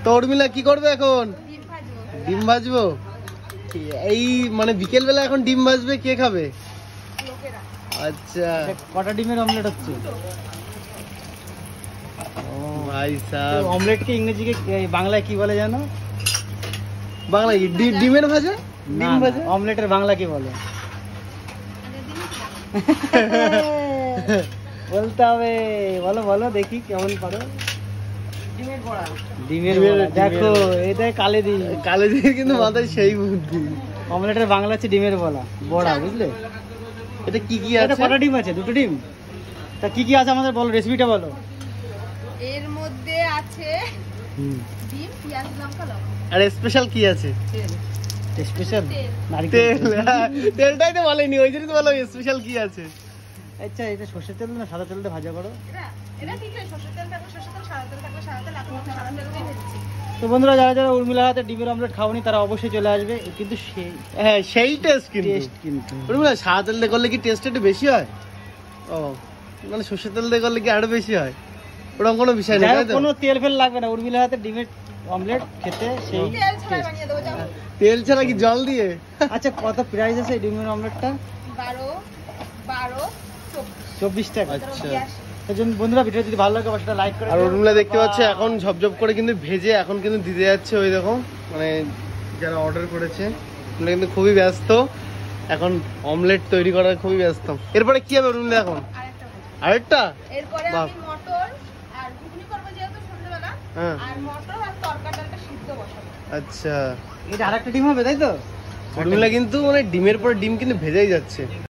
তো উর্মিলা কি করবে এখন? ডিম ভাজবো। এই মানে বিকেল বেলা এখন ডিম ভাজবে, কে খাবে? আচ্ছা, কটা ডিমের অমলেট হচ্ছে? ভাই সাহেব, অমলেটকে ইংরেজিকে বাংলায় কি বলে জানো? বাংলায় ডিমের ভাজা। ডিম ভাজা অমলেটের বাংলা কি বলে বলতে হবে। বলো বলো দেখি কেমন পারো। ডিমের বড়া। দেখো এটাই কালে দিয়ে কিন্তু মাথায় সেই বুদ্ধি। অমলেটের বাংলা হচ্ছে ডিমের বড়া, বড়া, বুঝলে? এটা কি কি আছে? কটা ডিম আছে? দুটো ডিম। তা কি কি আছে আমাদের বলো, রেসিপিটা বলো। এর মধ্যে আছে ডিম, পেঁয়াজ, লঙ্কা, লবণ। আর স্পেশাল কি আছে? স্পেশাল তেল। তেলটাই তো বলেনি, ওই জন্য তো বলো স্পেশাল কি আছে। আচ্ছা, এটা সরষের তেল না সাদা তেলটা ভাজা করো? এটা ঠিক আছে, সরষের তেল থাকলে সরষের তেল, সাদা তেল থাকলে সাদা তেল, এখন আমি সাদা তেল দিয়ে ভেজেছি। তো বন্ধুরা, যারা যারা উর্মিলার হাতে ডিমের অমলেট খাওনি তারা অবশ্যই চলে আসবে, কিন্তু সেই টেস্ট কিন্তু। উর্মিলা সাদা তেল দিয়ে করলে কি টেস্ট একটু বেশি হয়? ও মানে সরষের তেল দিয়ে করলে কি আরো বেশি হয়? ওরকম কোনো বিষয় নেই, কোনো তেল ফেল লাগবে না। উর্মিলার হাতে ডিমের অমলেট খেতে সেই তেল ছাড়া বানিয়ে দেবো, যাও। তেল ছাড়া কি জল দিয়ে? আচ্ছা, কত প্রাইস আছে এই ডিমের অমলেটটা? 24 টাকা। আচ্ছা, এই জন্য বন্ধুরা, ভিডিও যদি ভালো লাগে অবশ্যই লাইক করে। আর উর্মিলা দেখতে পাচ্ছে এখন ঝপঝপ করে কিন্তু ভেজে এখন কিন্তু দিতে যাচ্ছে। ওই দেখো, মানে যারা অর্ডার করেছে ওরা কিন্তু খুবই ব্যস্ত এখন, অমলেট তৈরি করার খুবই ব্যস্ত। এরপরে কি হবে উর্মিলা এখন? আরেকটা? এরপরে আমি মটর আর ঘুগনি করব যেহেতু সন্ধ্যাবেলা, আর মটর আর তরকা ডালটা সিদ্ধ বসাবো। আচ্ছা, এটা আরেকটা ডিম হবে, তাই তো? উর্মিলা কিন্তু মানে ডিমের পর ডিম কিন্তু ভেজেই যাচ্ছে।